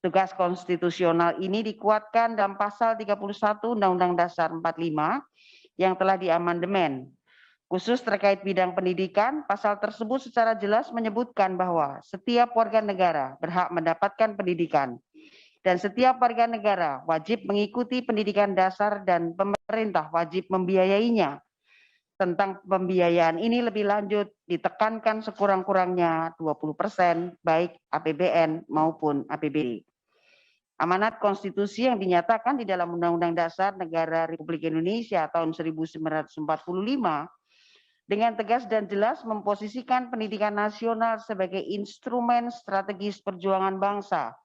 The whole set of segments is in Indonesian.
Tugas konstitusional ini dikuatkan dalam pasal 31 Undang-Undang Dasar 45 yang telah diamandemen. Khusus terkait bidang pendidikan, pasal tersebut secara jelas menyebutkan bahwa setiap warga negara berhak mendapatkan pendidikan dan setiap warga negara wajib mengikuti pendidikan dasar dan pemerintah wajib membiayainya. Tentang pembiayaan ini lebih lanjut ditekankan sekurang-kurangnya 20% baik APBN maupun APBD. Amanat konstitusi yang dinyatakan di dalam Undang-Undang Dasar Negara Republik Indonesia tahun 1945 dengan tegas dan jelas memposisikan pendidikan nasional sebagai instrumen strategis perjuangan bangsa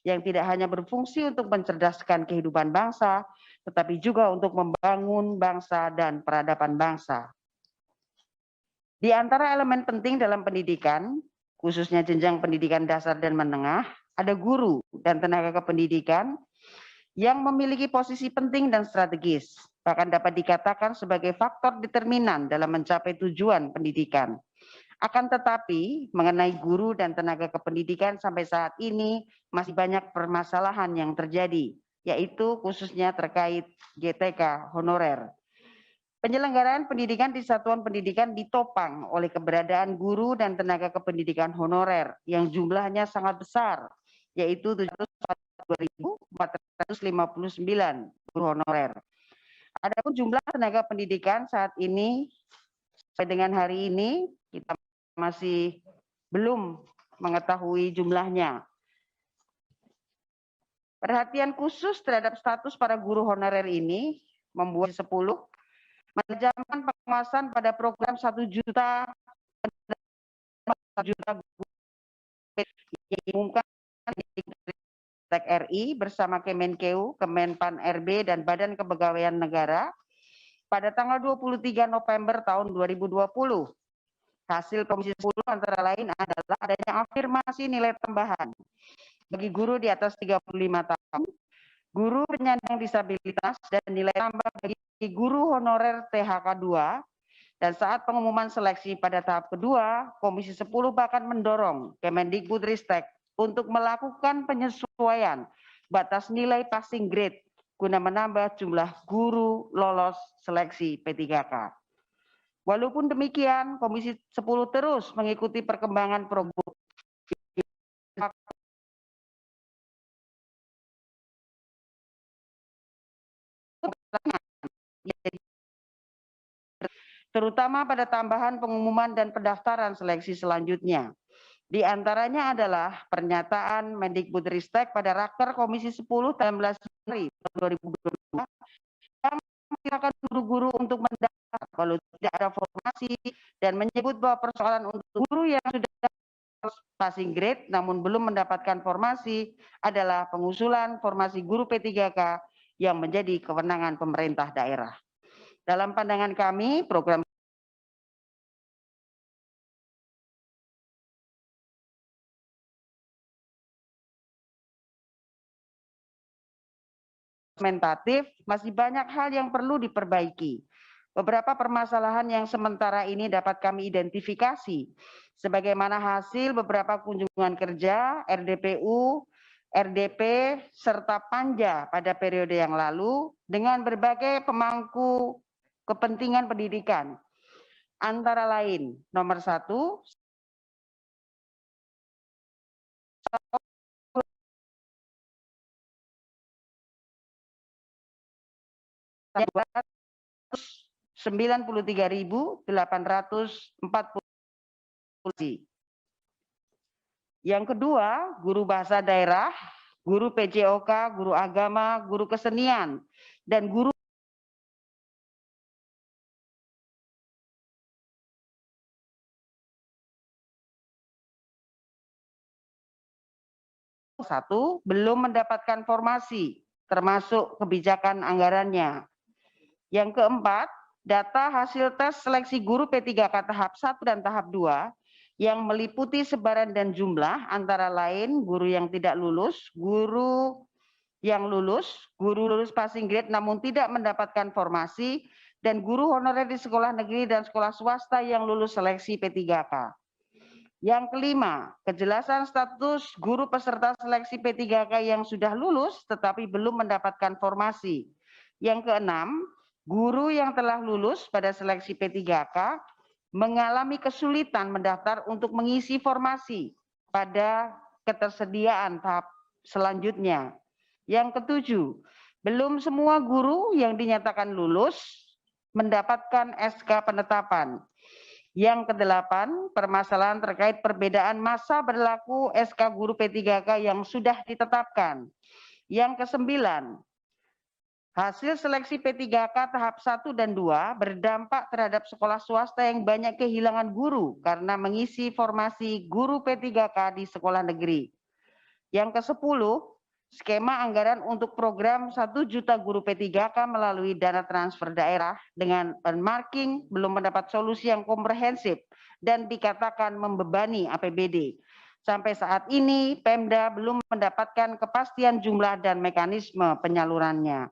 yang tidak hanya berfungsi untuk mencerdaskan kehidupan bangsa, tetapi juga untuk membangun bangsa dan peradaban bangsa. Di antara elemen penting dalam pendidikan, khususnya jenjang pendidikan dasar dan menengah, ada guru dan tenaga kependidikan yang memiliki posisi penting dan strategis, bahkan dapat dikatakan sebagai faktor determinan dalam mencapai tujuan pendidikan. Akan tetapi, mengenai guru dan tenaga kependidikan sampai saat ini masih banyak permasalahan yang terjadi, yaitu khususnya terkait GTK honorer. Penyelenggaraan pendidikan di satuan pendidikan ditopang oleh keberadaan guru dan tenaga kependidikan honorer yang jumlahnya sangat besar, yaitu 742.459 guru honorer. Adapun jumlah tenaga pendidikan saat ini sampai dengan hari ini kita masih belum mengetahui jumlahnya. Perhatian khusus terhadap status para guru honorer ini membuat 10 menajamkan pengawasan pada program 1 juta guru yang diumumkan RI bersama Kemenkeu, Kemenpan RB dan Badan Kepegawaian Negara pada tanggal 23 November tahun 2020. Hasil Komisi 10 antara lain adalah adanya afirmasi nilai tambahan bagi guru di atas 35 tahun, guru penyandang disabilitas, dan nilai tambah bagi guru honorer THK 2. Dan saat pengumuman seleksi pada tahap kedua, Komisi 10 bahkan mendorong Kemendikbudristek untuk melakukan penyesuaian batas nilai passing grade guna menambah jumlah guru lolos seleksi P3K. Walaupun demikian, Komisi 10 terus mengikuti perkembangan program terutama pada tambahan pengumuman dan pendaftaran seleksi selanjutnya. Di antaranya adalah pernyataan Mendikbudristek pada Raker Komisi 10 tanggal 19 Januari 2022 yang mempersilahkan guru-guru untuk mendaftar kalau tidak ada formasi dan menyebut bahwa persoalan untuk guru yang sudah passing grade namun belum mendapatkan formasi adalah pengusulan formasi guru P3K yang menjadi kewenangan pemerintah daerah. Dalam pandangan kami, program implementatif masih banyak hal yang perlu diperbaiki. Beberapa permasalahan yang sementara ini dapat kami identifikasi sebagaimana hasil beberapa kunjungan kerja RDPU, RDP, serta Panja pada periode yang lalu dengan berbagai pemangku kepentingan pendidikan. Antara lain, nomor 1, yang 93.840. Yang kedua, guru bahasa daerah, guru PJOK, guru agama, guru kesenian, dan guru satu belum mendapatkan formasi, termasuk kebijakan anggarannya. Yang keempat, data hasil tes seleksi guru P3K tahap 1 dan tahap 2 yang meliputi sebaran dan jumlah antara lain guru yang tidak lulus, guru yang lulus, guru lulus passing grade namun tidak mendapatkan formasi, dan guru honorer di sekolah negeri dan sekolah swasta yang lulus seleksi P3K. Yang kelima, kejelasan status guru peserta seleksi P3K yang sudah lulus tetapi belum mendapatkan formasi. Yang keenam, guru yang telah lulus pada seleksi P3K mengalami kesulitan mendaftar untuk mengisi formasi pada ketersediaan tahap selanjutnya. Yang ketujuh, belum semua guru yang dinyatakan lulus mendapatkan SK penetapan. Yang kedelapan, permasalahan terkait perbedaan masa berlaku SK guru P3K yang sudah ditetapkan. Yang kesembilan, hasil seleksi P3K tahap 1 dan 2 berdampak terhadap sekolah swasta yang banyak kehilangan guru karena mengisi formasi guru P3K di sekolah negeri. Yang ke-10, skema anggaran untuk program 1 juta guru P3K melalui dana transfer daerah dengan marking belum mendapat solusi yang komprehensif dan dikatakan membebani APBD. Sampai saat ini Pemda belum mendapatkan kepastian jumlah dan mekanisme penyalurannya.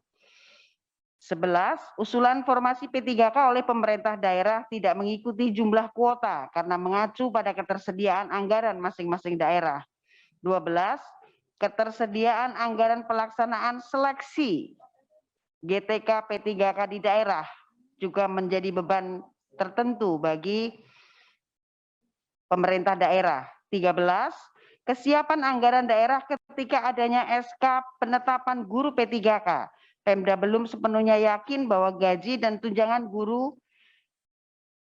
11, usulan formasi P3K oleh pemerintah daerah tidak mengikuti jumlah kuota karena mengacu pada ketersediaan anggaran masing-masing daerah. 12, ketersediaan anggaran pelaksanaan seleksi GTK P3K di daerah juga menjadi beban tertentu bagi pemerintah daerah. 13, kesiapan anggaran daerah ketika adanya SK penetapan guru P3K. Pemda belum sepenuhnya yakin bahwa gaji dan tunjangan guru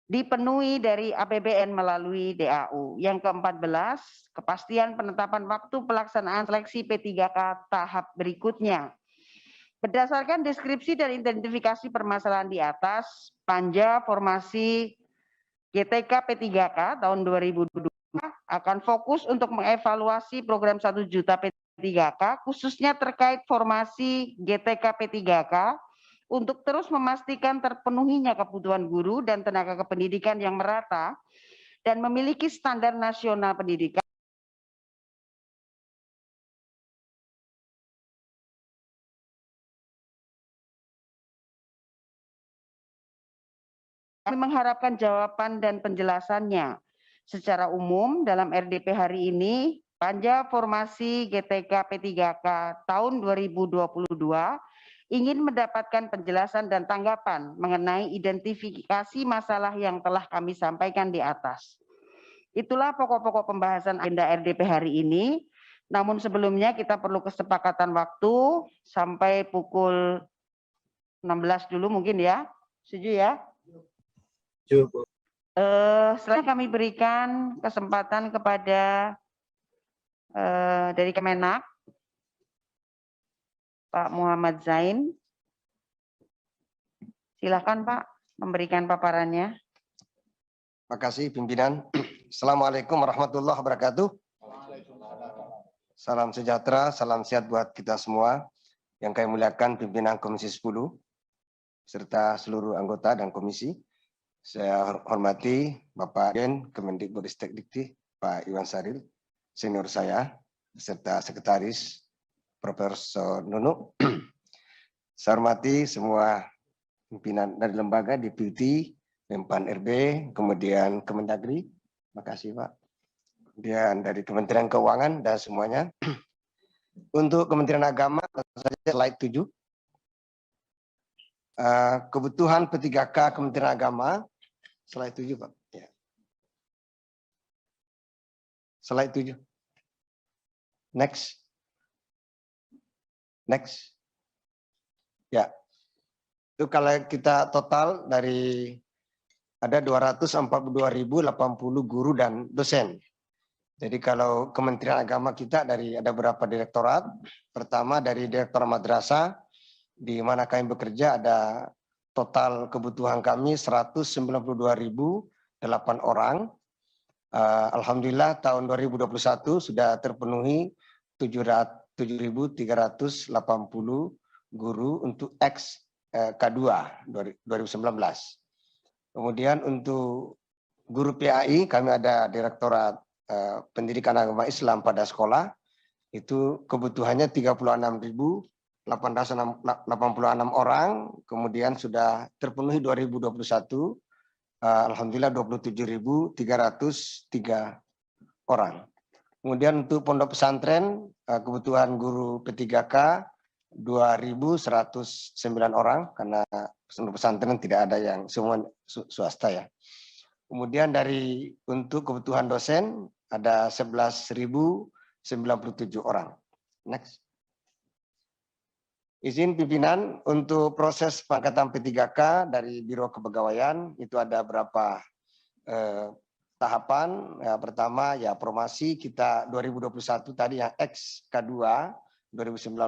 dipenuhi dari APBN melalui DAU. Yang ke-14, kepastian penetapan waktu pelaksanaan seleksi P3K tahap berikutnya. Berdasarkan deskripsi dan identifikasi permasalahan di atas, Panja Formasi GTK P3K tahun 2022 akan fokus untuk mengevaluasi program 1 juta P3K, khususnya terkait formasi GTK P3K, untuk terus memastikan terpenuhinya kebutuhan guru dan tenaga kependidikan yang merata dan memiliki standar nasional pendidikan. Kami mengharapkan jawaban dan penjelasannya. Secara umum dalam RDP hari ini, Panja Formasi GTK P3K tahun 2022 ingin mendapatkan penjelasan dan tanggapan mengenai identifikasi masalah yang telah kami sampaikan di atas. Itulah pokok-pokok pembahasan agenda RDP hari ini. Namun sebelumnya kita perlu kesepakatan waktu sampai pukul 16 dulu mungkin ya. Setuju ya? Cukup. Setelah kami berikan kesempatan kepada dari Kemenak, Pak Muhammad Zain. Silakan Pak memberikan paparannya. Terima kasih pimpinan. Assalamualaikum warahmatullahi wabarakatuh. Salam sejahtera, salam sehat buat kita semua. Yang kami muliakan pimpinan Komisi 10, serta seluruh anggota dan komisi. Saya hormati Bapak Den Kemendikbudristek Dikti, Pak Iwan Saril, senior saya, serta sekretaris Profesor Nunuk. Saya hormati semua pimpinan dari lembaga, Deputi, Menpan RB, kemudian Kemendagri. Terima kasih Pak. Kemudian dari Kementerian Keuangan dan semuanya. Untuk Kementerian Agama, slide 7. Kebutuhan P3K Kementerian Agama, slide 7 Pak. Ya. Slide 7. Next. Next. Ya. Itu kalau kita total dari ada 242.080 guru dan dosen. Jadi kalau Kementerian Agama kita dari ada beberapa direktorat. Pertama dari Direktorat Madrasah, di mana kami bekerja ada total kebutuhan kami 192.008 orang. Alhamdulillah tahun 2021 sudah terpenuhi 7.380 guru untuk K2 2019. Kemudian untuk guru PAI kami ada Direktorat Pendidikan Agama Islam pada sekolah, itu kebutuhannya 36.886 orang, kemudian sudah terpenuhi 2021, alhamdulillah 27.303 orang. Kemudian untuk pondok pesantren kebutuhan guru P3K 2.109 orang karena pondok pesantren tidak ada yang semua swasta ya. Kemudian untuk kebutuhan dosen ada 11.097 orang. Next. Izin pimpinan untuk proses pengangkatan P3K dari Biro Kepegawaian itu ada berapa tahapan. Ya, pertama ya promosi kita 2021 tadi yang X-K2 2019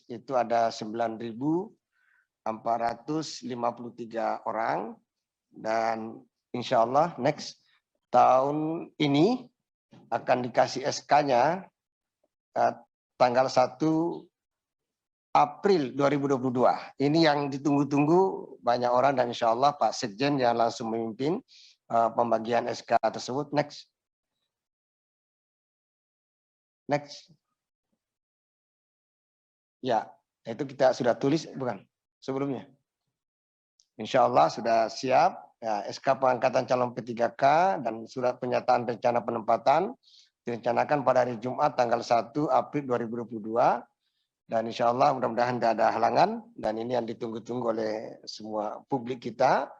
itu ada 9.453 orang dan insya Allah next tahun ini akan dikasih SK-nya tanggal 1 April 2022. Ini yang ditunggu-tunggu banyak orang dan insya Allah Pak Sekjen yang langsung memimpin pembagian SK tersebut. Next. Next. Ya, itu kita sudah tulis bukan sebelumnya. Insya Allah sudah siap ya, SK pengangkatan calon P3K dan surat pernyataan rencana penempatan direncanakan pada hari Jumat tanggal 1 April 2022 dan insya Allah mudah-mudahan tidak ada halangan dan ini yang ditunggu-tunggu oleh semua publik kita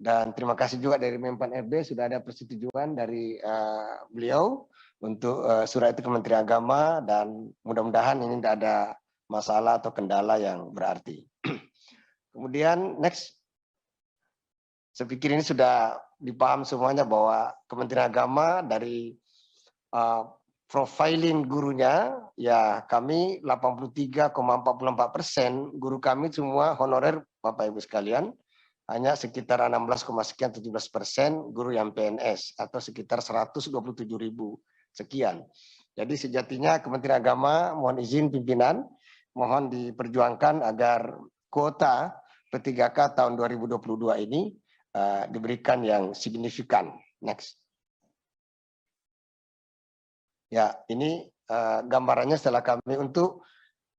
dan terima kasih juga dari Menpan RB sudah ada persetujuan dari beliau untuk surat itu ke Menteri Agama dan mudah-mudahan ini tidak ada masalah atau kendala yang berarti. Kemudian next. Saya pikir ini sudah dipaham semuanya bahwa Kementerian Agama dari profiling gurunya, ya kami 83,44% guru kami semua honorer Bapak Ibu sekalian, hanya sekitar 16,17% guru yang PNS atau sekitar 127.000 sekian. Jadi sejatinya Kementerian Agama mohon izin pimpinan, mohon diperjuangkan agar kuota P3K tahun 2022 ini diberikan yang signifikan. Next. Ya, ini gambarannya setelah kami untuk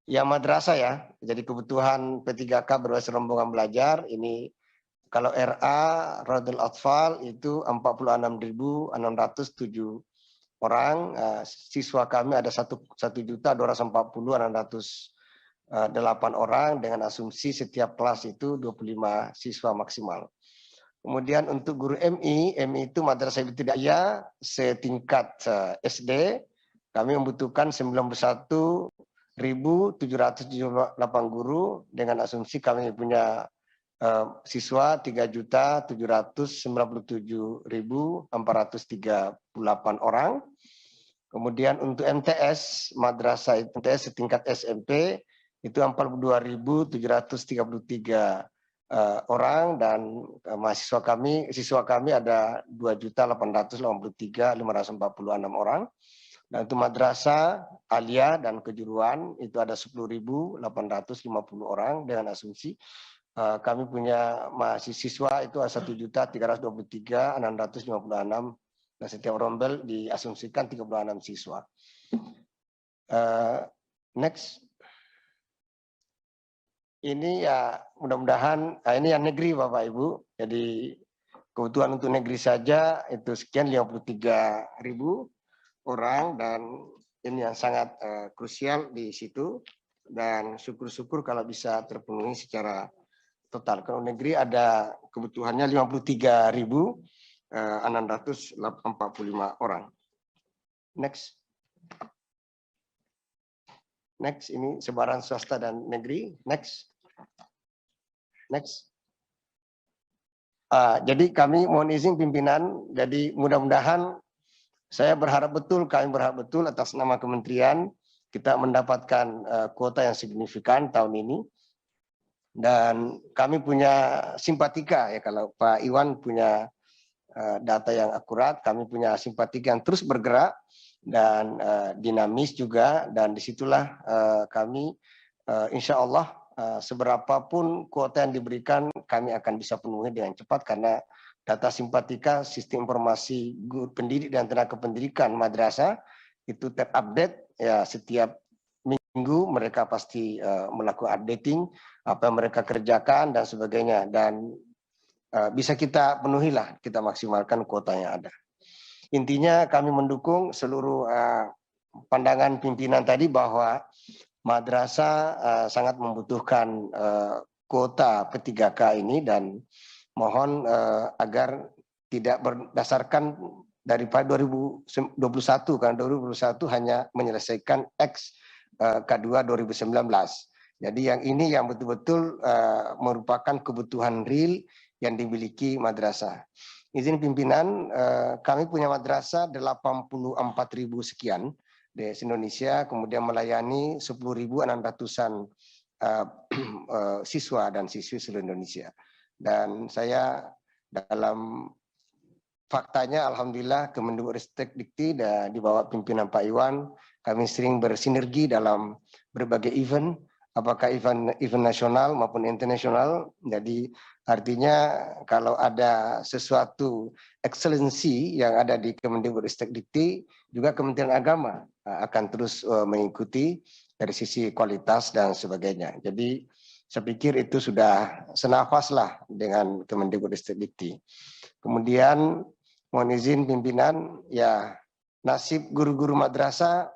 yang madrasah ya. Jadi kebutuhan P3K berbasis rombongan belajar ini kalau RA Radul Atfal itu 46.607 orang. Siswa kami ada 1.240.608 orang dengan asumsi setiap kelas itu 25 siswa maksimal. Kemudian untuk guru MI itu Madrasah Ibtidaiyah setingkat SD, kami membutuhkan 91.778 guru dengan asumsi kami punya siswa 3.797.438 orang. Kemudian untuk MTS, Madrasah MTS setingkat SMP itu 42.733 orang dan siswa kami ada 2.883.546 orang. Dan untuk madrasah aliyah dan kejuruan itu ada 10.850 orang dengan asumsi kami punya mahasiswa itu 1.323.656 dan setiap rombel diasumsikan 36 siswa. Next. Ini ya mudah-mudahan ini yang negeri Bapak Ibu. Jadi kebutuhan untuk negeri saja itu sekian 53.000 orang dan ini yang sangat krusial di situ dan syukur-syukur kalau bisa terpenuhi secara total. Kalau negeri ada kebutuhannya 53.645 orang. Next. Next ini sebaran swasta dan negeri. Next. Next. Jadi kami mohon izin pimpinan, jadi mudah-mudahan kami berharap betul atas nama kementerian kita mendapatkan kuota yang signifikan tahun ini. Dan kami punya simpatika ya kalau Pak Iwan punya data yang akurat, kami punya simpatika yang terus bergerak dan dinamis juga dan disitulah kami insya Allah seberapapun kuota yang diberikan kami akan bisa penuhi dengan cepat karena data simpatika sistem informasi guru pendidik dan tenaga pendidikan madrasah itu terupdate ya setiap minggu mereka pasti melakukan updating apa yang mereka kerjakan dan sebagainya dan bisa kita penuhilah kita maksimalkan kuota yang ada. Intinya kami mendukung seluruh pandangan pimpinan tadi bahwa madrasah sangat membutuhkan kuota P3K ini, dan mohon agar tidak berdasarkan daripada 2021, karena 2021 hanya menyelesaikan X K2 2019. Jadi yang ini yang betul-betul merupakan kebutuhan real yang dimiliki madrasah. Izin pimpinan, kami punya madrasah 84.000 sekian di Indonesia, kemudian melayani 10.600-an siswa dan siswi seluruh Indonesia. Dan saya dalam faktanya, alhamdulillah Kemendikbudristek Dikti dan di bawah pimpinan Pak Iwan, kami sering bersinergi dalam berbagai event, apakah event nasional maupun internasional. Jadi artinya kalau ada sesuatu excellency yang ada di Kemendikbudristek Dikti, juga Kementerian Agama akan terus mengikuti dari sisi kualitas dan sebagainya. Jadi saya pikir itu sudah senafas lah dengan Kemendikbudristek Dikti. Kemudian mohon izin pimpinan, ya nasib guru-guru madrasah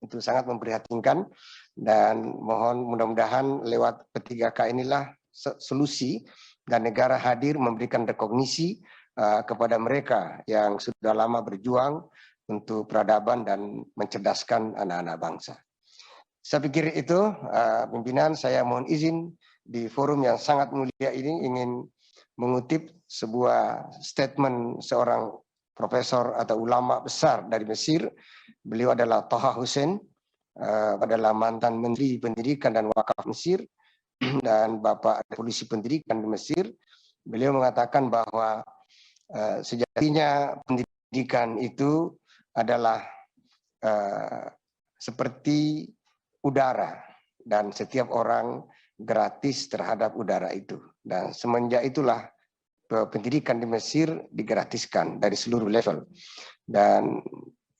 itu sangat memprihatinkan, dan mohon mudah-mudahan lewat P3K inilah solusi dan negara hadir memberikan rekognisi kepada mereka yang sudah lama berjuang untuk peradaban dan mencerdaskan anak-anak bangsa. Saya pikir itu, pimpinan, saya mohon izin di forum yang sangat mulia ini ingin mengutip sebuah statement seorang profesor atau ulama besar dari Mesir. Beliau adalah Taha Hussein, adalah mantan Menteri Pendidikan dan Wakaf Mesir dan Bapak Polisi Pendidikan di Mesir. Beliau mengatakan bahwa sejatinya pendidikan itu adalah seperti udara, dan setiap orang gratis terhadap udara itu. Dan semenjak itulah pendidikan di Mesir digratiskan dari seluruh level. Dan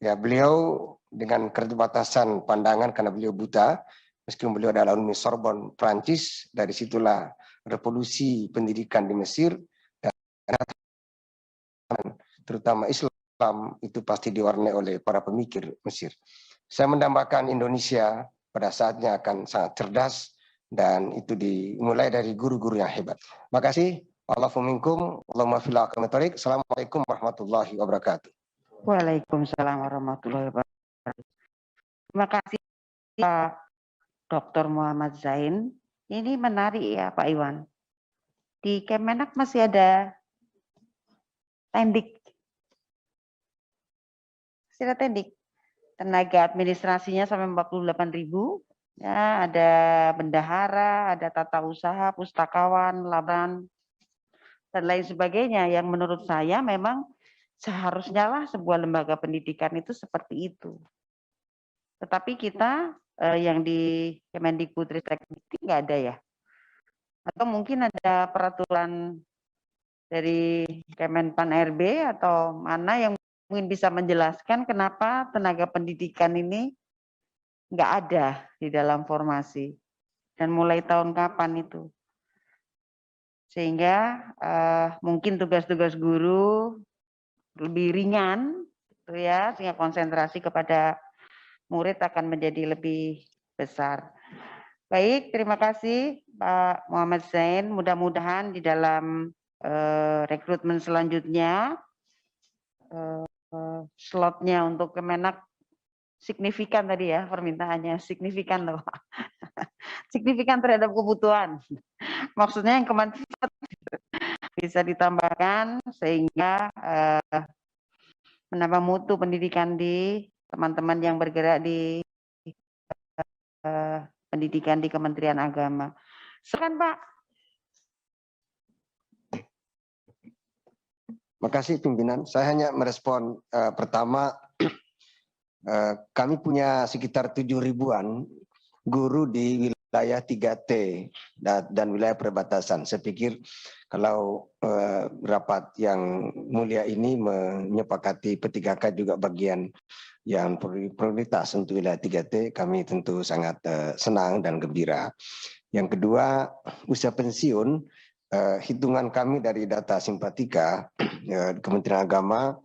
ya beliau dengan keterbatasan pandangan karena beliau buta, meskipun beliau adalah alumni Sorbonne Prancis, dari situlah revolusi pendidikan di Mesir, dan terutama Islam itu pasti diwarnai oleh para pemikir Mesir. Saya mendambakan Indonesia pada saatnya akan sangat cerdas, dan itu dimulai dari guru-guru yang hebat. Makasih. Allahumma minkum, Allahumma fil aqamatorik. Assalamualaikum warahmatullahi wabarakatuh. Waalaikumsalam warahmatullahi wabarakatuh. Terima kasih Pak Dr. Muhammad Zain. Ini menarik ya Pak Iwan. Di Kemenak masih ada tendik. Masih ada tendik. Tenaga administrasinya sampai 48.000. Ya, ada bendahara, ada tata usaha, pustakawan, laban, dan lain sebagainya, yang menurut saya memang seharusnya lah sebuah lembaga pendidikan itu seperti itu. Tetapi kita yang di Kemendikbudristek Dikti nggak ada ya? Atau mungkin ada peraturan dari Kemenpan RB atau mana yang mungkin bisa menjelaskan kenapa tenaga pendidikan ini nggak ada di dalam formasi, dan mulai tahun kapan itu, sehingga mungkin tugas-tugas guru lebih ringan, gitu ya, sehingga konsentrasi kepada murid akan menjadi lebih besar. Baik, terima kasih Pak Muhammad Zain. Mudah-mudahan di dalam rekrutmen selanjutnya slotnya untuk Kemenak signifikan tadi ya, permintaannya signifikan loh. Signifikan terhadap kebutuhan. Maksudnya yang kemanfaat bisa ditambahkan sehingga menambah mutu pendidikan di teman-teman yang bergerak di pendidikan di Kementerian Agama. Silakan Pak. Makasih pimpinan. Saya hanya merespon pertama, kami punya sekitar 7.000-an guru di wilayah 3T dan wilayah perbatasan. Saya pikir kalau rapat yang mulia ini menyepakati P3K juga bagian yang prioritas untuk wilayah 3T, kami tentu sangat senang dan gembira. Yang kedua, usia pensiun, hitungan kami dari data Simpatika Kementerian Agama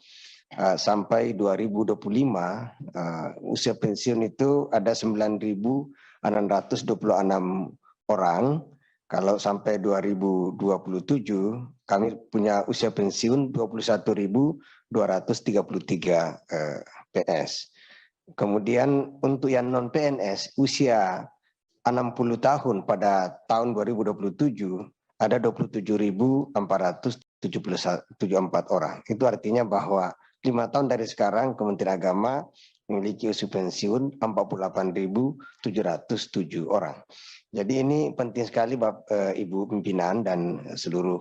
sampai 2025 usia pensiun itu ada 9.626 orang. Kalau sampai 2027 kami punya usia pensiun 21.233 PNS. Kemudian untuk yang non PNS usia 60 tahun pada tahun 2027 ada 27.474 orang. Itu artinya bahwa 5 tahun dari sekarang Kementerian Agama memiliki usia pensiun 48.707 orang. Jadi ini penting sekali Ibu Pimpinan dan seluruh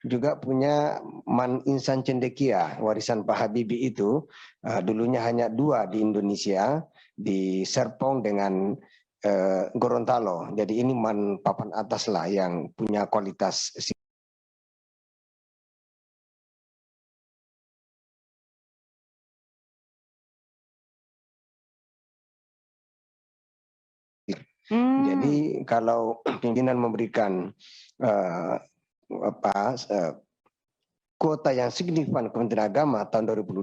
juga punya Man Insan Cendekia, warisan Pak Habibie itu dulunya hanya 2 di Indonesia, di Serpong dengan Gorontalo. Jadi ini man papan atas lah yang punya kualitas. Jadi kalau pimpinan memberikan kuota yang signifikan Kementerian Agama tahun 2022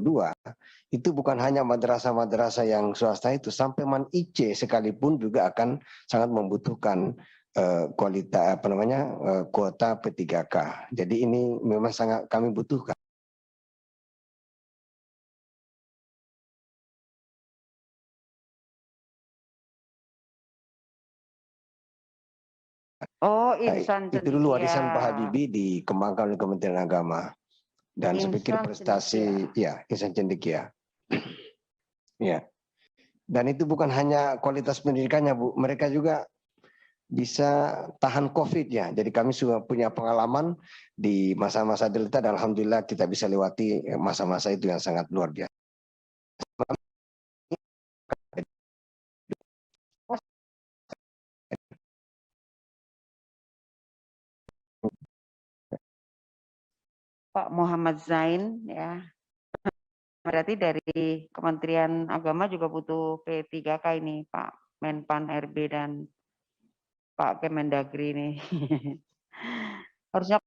itu bukan hanya madrasah-madrasah yang swasta itu, sampai Man IC sekalipun juga akan sangat membutuhkan kualitas kuota P3K. Jadi ini memang sangat kami butuhkan. Oh, Insan Itu dulu warisan Pak Cendekia. Habibie dikembangkan oleh Kementerian Agama. Dan saya pikir Insan prestasi, ya, Insan Cendekia. Ya. Dan itu bukan hanya kualitas pendidikannya, Bu. Mereka juga bisa tahan COVID ya. Jadi kami sudah punya pengalaman di masa-masa Delta dan alhamdulillah kita bisa lewati masa-masa itu yang sangat luar biasa. Pak Muhammad Zain ya. Berarti dari Kementerian Agama juga butuh P3K ini, Pak Menpan RB dan Pak Kemendagri ini. Harusnya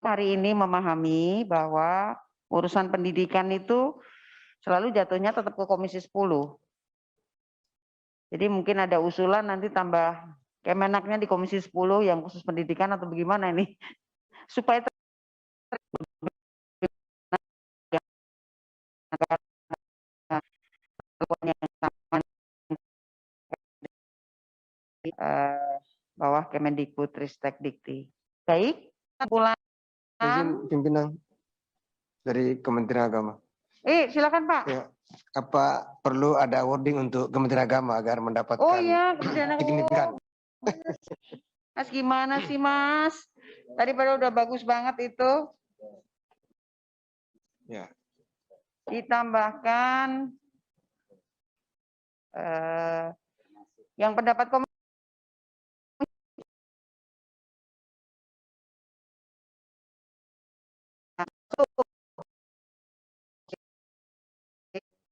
hari ini memahami bahwa urusan pendidikan itu selalu jatuhnya tetap ke Komisi 10. Jadi mungkin ada usulan nanti tambah Kemenaknya di Komisi 10 yang khusus pendidikan atau bagaimana ini supaya bawah Kemendikbud Ristek Dikti. Baik, bulan Pimpinan dari Kementerian Agama. Silakan Pak. Ya, apa perlu ada wording untuk Kementerian Agama agar mendapatkan Oh iya, Kementerian signifikan? Mas gimana sih Mas? Tadi pada udah bagus banget itu. Ya. Ditambahkan yang pendapat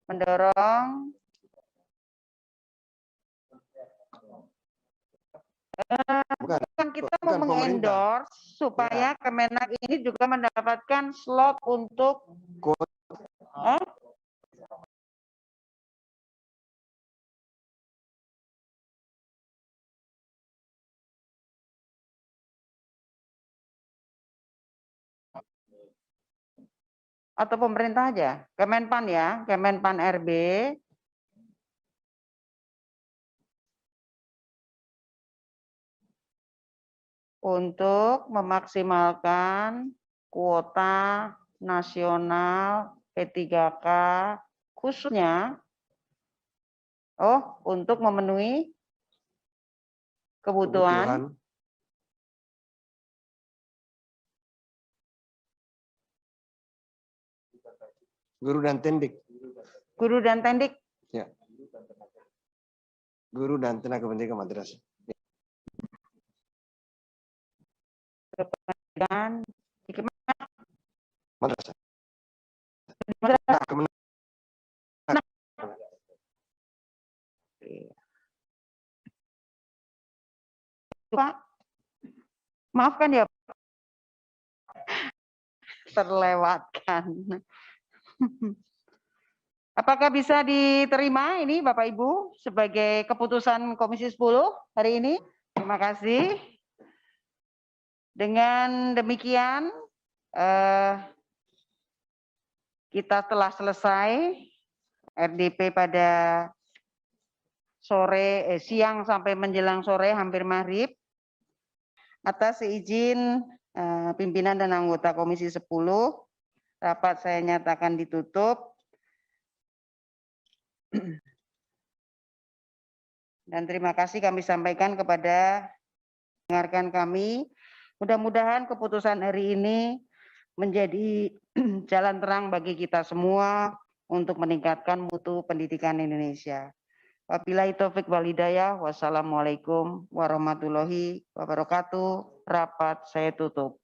mendorong bukan kita mau mengendorse supaya Kemenak ini juga mendapatkan slot untuk atau pemerintah aja, Kemenpan ya, Kemenpan RB untuk memaksimalkan kuota nasional P3K khususnya untuk memenuhi kebutuhan guru dan tendik. Guru dan tendik. Ya. Guru dan tenaga pendidikan madrasah. Dan Madrasah. Pak, maafkan ya, terlewatkan. Apakah bisa diterima ini Bapak Ibu sebagai keputusan Komisi 10 hari ini? Terima kasih. Dengan demikian kita telah selesai RDP pada siang sampai menjelang sore hampir maghrib. Atas izin pimpinan dan anggota Komisi 10, rapat saya nyatakan ditutup. Dan terima kasih kami sampaikan kepada dengarkan kami. Mudah-mudahan keputusan hari ini menjadi jalan terang bagi kita semua untuk meningkatkan mutu pendidikan Indonesia. Wabillahi taufik wal hidayah. Wassalamualaikum warahmatullahi wabarakatuh. Rapat saya tutup.